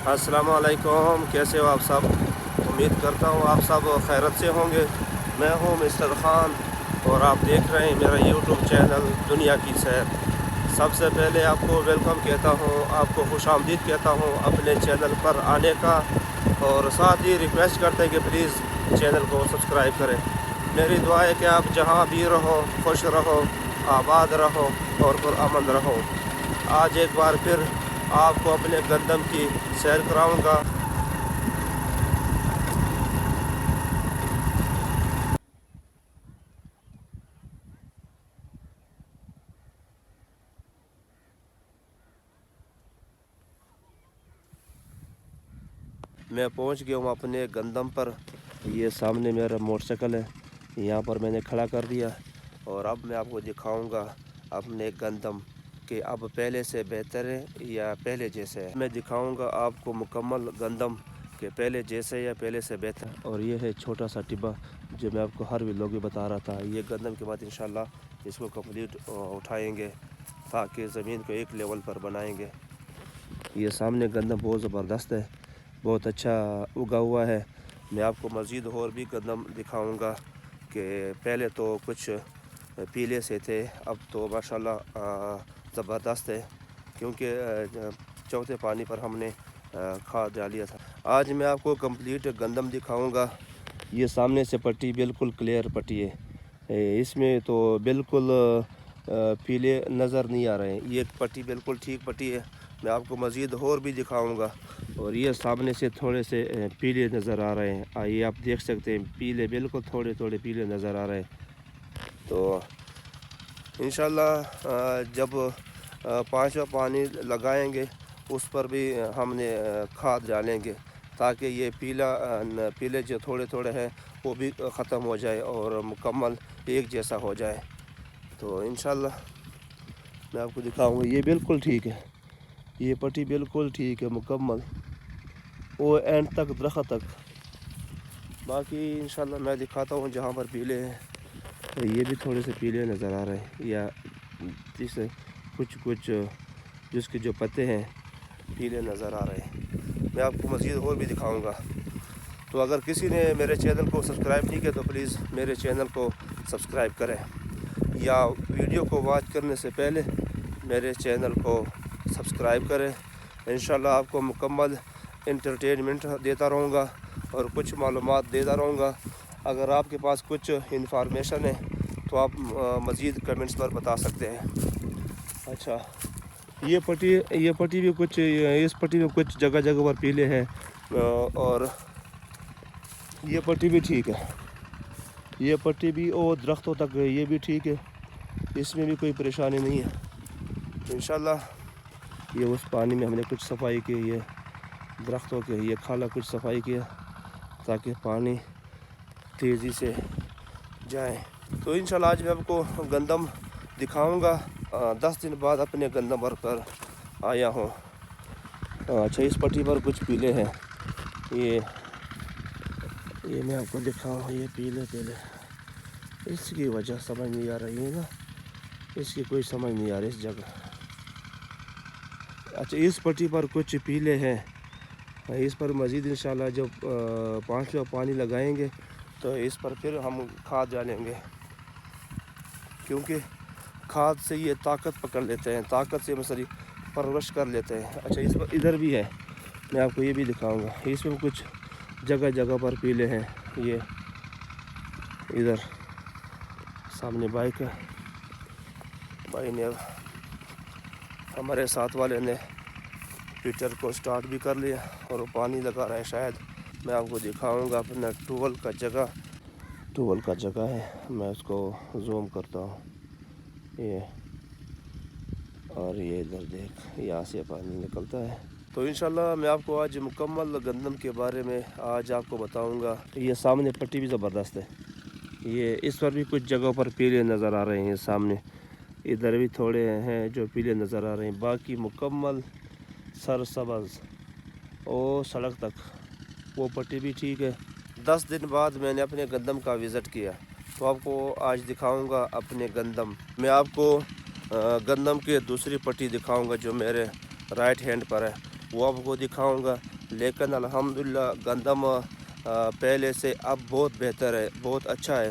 अस्सलाम वालेकुम, कैसे हो आप सब। उम्मीद करता हूँ आप सब खैरत से होंगे। मैं हूँ मिस्टर ख़ान और आप देख रहे हैं मेरा यूट्यूब चैनल दुनिया की सैर। सबसे पहले आपको वेलकम कहता हूँ, आपको खुशामदीद कहता हूँ अपने चैनल पर आने का, और साथ ही रिक्वेस्ट करते हैं कि प्लीज़ चैनल को सब्सक्राइब करें। मेरी दुआ है कि आप जहाँ भी रहो खुश रहो, आबाद रहो और पुरअमन रहो। आज एक बार फिर आपको अपने गंदम की सैर कराऊंगा। मैं पहुंच गया हूं अपने गंदम पर। ये सामने मेरा मोटरसाइकिल है, यहाँ पर मैंने खड़ा कर दिया और अब मैं आपको दिखाऊंगा अपने गंदम कि अब पहले से बेहतर है या पहले जैसे है। मैं दिखाऊंगा आपको मुकम्मल गंदम के पहले जैसे या पहले से बेहतर। और ये है छोटा सा टिब्बा जो मैं आपको हर व्लॉग में बता रहा था। ये गंदम के बाद इंशाल्लाह इसको कंप्लीट उठाएंगे ताकि ज़मीन को एक लेवल पर बनाएंगे। ये सामने गंदम बहुत ज़बरदस्त है, बहुत अच्छा उगा हुआ है। मैं आपको मज़ीद और भी गंदम दिखाऊंगा कि पहले तो कुछ पीले से थे, अब तो माशाल्लाह ज़बरदस्त है, क्योंकि चौथे पानी पर हमने खाद डालिया था। आज मैं आपको कंप्लीट गंदम दिखाऊंगा। ये सामने से पट्टी बिल्कुल क्लियर पट्टी है, इसमें तो बिल्कुल पीले नज़र नहीं आ रहे हैं। ये पट्टी बिल्कुल ठीक पट्टी है। मैं आपको मज़ीद और भी दिखाऊंगा। और ये सामने से थोड़े से पीले नज़र आ रहे हैं, आइए आप देख सकते हैं पीले बिल्कुल थोड़े थोड़े पीले नज़र आ रहे हैं। तो इंशाल्लाह जब पांचवा पानी लगाएंगे उस पर भी हमने खाद डालेंगे ताकि ये पीले जो थोड़े थोड़े हैं वो भी ख़त्म हो जाए और मुकम्मल एक जैसा हो जाए। तो इंशाल्लाह मैं आपको दिखाऊंगा। ये बिल्कुल ठीक है, ये पट्टी बिल्कुल ठीक है मुकम्मल, वो एंड तक दरख्त तक। बाकी इंशाल्लाह मैं दिखाता हूँ जहाँ पर पीले हैं। तो ये भी थोड़े से पीले नज़र आ रहे हैं, या जिससे कुछ जिसके जो पत्ते हैं पीले नज़र आ रहे हैं। मैं आपको मज़ीद और भी दिखाऊंगा। तो अगर किसी ने मेरे चैनल को सब्सक्राइब नहीं किया तो प्लीज़ मेरे चैनल को सब्सक्राइब करें, या वीडियो को वॉच करने से पहले मेरे चैनल को सब्सक्राइब करें। इंशाल्लाह आपको मुकम्मल इंटरटेनमेंट देता रहूँगा और कुछ मालूमात देता रहूँगा। अगर आपके पास कुछ इंफॉर्मेशन है तो आप मज़ीद कमेंट्स पर बता सकते हैं। अच्छा, ये पट्टी भी कुछ, इस पट्टी में कुछ जगह जगह पर पीले हैं, और ये पट्टी भी ठीक है। ये पट्टी भी और दरख्तों तक ये भी ठीक है, इसमें भी कोई परेशानी नहीं है। इंशाल्लाह ये उस पानी में हमने कुछ सफाई की, ये दरख्तों के ये खाला कुछ सफाई किया ताकि पानी तेज़ी से जाए। तो इंशाल्लाह आज मैं आपको गंदम दिखाऊंगा। 10 दिन बाद अपने गंदम पर आया हूँ। अच्छा, इस पट्टी पर कुछ पीले हैं, ये मैं आपको दिखाऊँ। ये पीले पीले, इसकी वजह समझ नहीं आ रही है ना, इसकी कोई समझ नहीं आ रही इस जगह। अच्छा, इस पट्टी पर कुछ पीले हैं, इस पर मज़ीद इंशाल्लाह जब पांचवा पानी लगाएंगे तो इस पर फिर हम खाद डालेंगे, क्योंकि खाद से ये ताकत पकड़ लेते हैं, ताकत से मसली परवरिश कर लेते हैं। अच्छा, इस पर इधर भी है, मैं आपको ये भी दिखाऊंगा। इसमें कुछ जगह जगह पर पीले हैं। ये इधर सामने बाइक है, भाई ने हमारे साथ वाले ने ट्विटर को स्टार्ट भी कर लिया और वो पानी लगा रहा है शायद। मैं आपको दिखाऊंगा अपना टूवल का जगह है, मैं उसको जूम करता हूँ। ये और ये इधर देख, यहाँ से पानी निकलता है। तो इंशाल्लाह मैं आपको आज मुकम्मल गंदम के बारे में आज आपको बताऊंगा। ये सामने पट्टी भी ज़बरदस्त है, ये इस पर भी कुछ जगहों पर पीले नज़र आ रहे हैं। सामने इधर भी थोड़े हैं जो पीले नज़र आ रहे हैं, बाकी मुकम्मल सरसब्ज़ और सड़क तक वो पट्टी भी ठीक है। 10 दिन बाद मैंने अपने गंदम का विज़िट किया तो आपको आज दिखाऊंगा अपने गंदम। मैं आपको गंदम की दूसरी पट्टी दिखाऊंगा जो मेरे राइट हैंड पर है, वो आपको दिखाऊंगा। لیکن الحمدللہ گندم پہلے سے اب بہت بہتر ہے، بہت اچھا ہے۔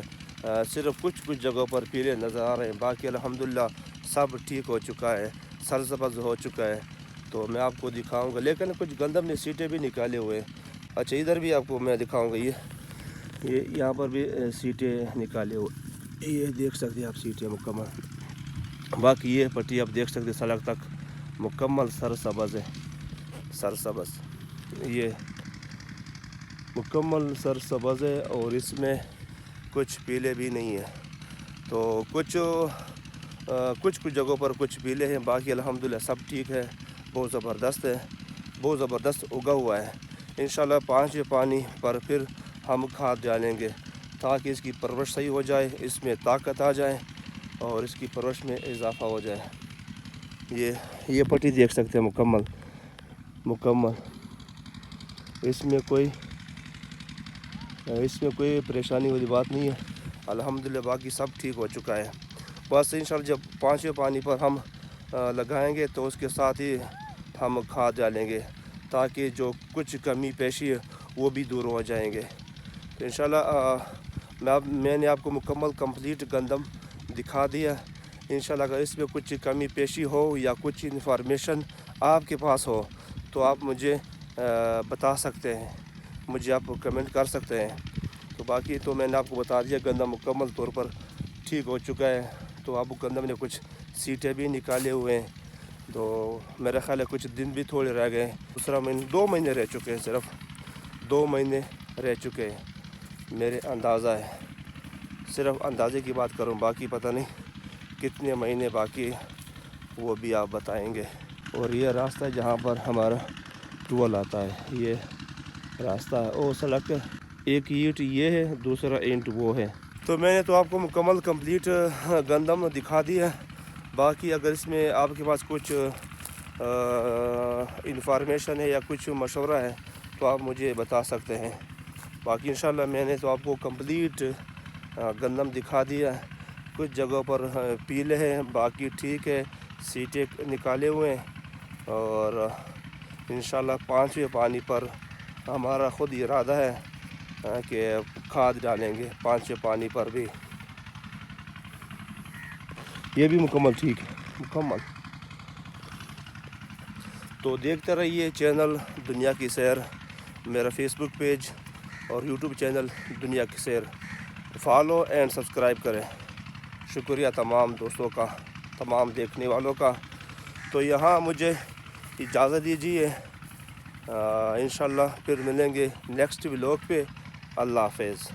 صرف کچھ جگہوں پر پیلے نظر آ رہے ہیں، باقی الحمدللہ سب ٹھیک ہو چکا ہے، سرسبز ہو چکا ہے۔ تو میں آپ کو دکھاؤں گا، لیکن کچھ گندم نے سیٹیں بھی نکالے ہوئے ہیں۔ اچھا ادھر بھی آپ کو میں دکھاؤں گا، یہ یہاں پر بھی سیٹیں نکالے ہوئے، یہ دیکھ سکتے ہیں آپ سیٹیں مکمل۔ باقی یہ پٹی آپ دیکھ سکتے سڑک تک مکمل سرسبز ہے، سرسبز یہ مکمل سرسبز ہے، اور اس میں کچھ پیلے بھی نہیں ہیں۔ تو کچھ جگہوں پر کچھ پیلے ہیں، باقی الحمدللہ سب ٹھیک ہے، بہت زبردست ہے، بہت زبردست اگا ہوا ہے۔ انشاءاللہ 5 پانی پر پھر ہم کھاد ڈالیں گے تاکہ اس کی پرورش صحیح ہو جائے، اس میں طاقت آ جائے اور اس کی پرورش میں اضافہ ہو جائے۔ یہ پٹی دیکھ سکتے ہیں مکمل، اس میں کوئی پریشانی والی بات نہیں ہے الحمدللہ، باقی سب ٹھیک ہو چکا ہے۔ بس انشاءاللہ جب 5 پانی پر ہم لگائیں گے تو اس کے ساتھ ہی ہم کھاد ڈالیں گے تاکہ جو کچھ کمی پیشی ہے وہ بھی دور ہو جائیں گے۔ تو انشاءاللہ میں نے آپ کو مکمل کمپلیٹ گندم دکھا دیا۔ انشاءاللہ اگر اس میں کچھ کمی پیشی ہو یا کچھ انفارمیشن آپ کے پاس ہو تو آپ مجھے بتا سکتے ہیں، مجھے آپ کمنٹ کر سکتے ہیں۔ تو باقی تو میں نے آپ کو بتا دیا، گندم مکمل طور پر ٹھیک ہو چکا ہے۔ تو اب گندم نے کچھ سیٹیں بھی نکالے ہوئے ہیں، تو میرا خیال ہے کچھ دن بھی تھوڑے رہ گئے، 2 مہینے رہ چکے ہیں، صرف 2 مہینے رہ چکے ہیں میرے اندازہ ہے، صرف اندازے کی بات کروں، باقی پتہ نہیں کتنے مہینے باقی وہ بھی آپ بتائیں گے۔ اور یہ راستہ ہے جہاں پر ہمارا ٹول آتا ہے، یہ راستہ ہے، وہ سڑک ایک اینٹ یہ ہے، دوسرا اینٹ وہ ہے۔ تو میں نے تو آپ کو مکمل کمپلیٹ گندم دکھا دیا ہے۔ باقی اگر اس میں آپ کے پاس کچھ انفارمیشن ہے یا کچھ مشورہ ہے تو آپ مجھے بتا سکتے ہیں۔ باقی انشاءاللہ میں نے تو آپ کو کمپلیٹ گندم دکھا دیا ہے، کچھ جگہوں پر پیلے ہیں، باقی ٹھیک ہے، سیٹیں نکالے ہوئے ہیں۔ اور انشاءاللہ 5 پانی پر ہمارا خود ارادہ ہے کہ کھاد ڈالیں گے، 5 پانی پر بھی۔ یہ بھی مکمل ٹھیک ہے، مکمل۔ تو دیکھتے رہیے چینل دنیا کی سیر، میرا فیس بک پیج اور یوٹیوب چینل دنیا کی سیر، فالو اینڈ سبسکرائب کریں۔ شکریہ تمام دوستوں کا، تمام دیکھنے والوں کا۔ تو یہاں مجھے اجازت دیجیے، انشاءاللہ پھر ملیں گے نیکسٹ ولاگ پہ۔ اللہ حافظ۔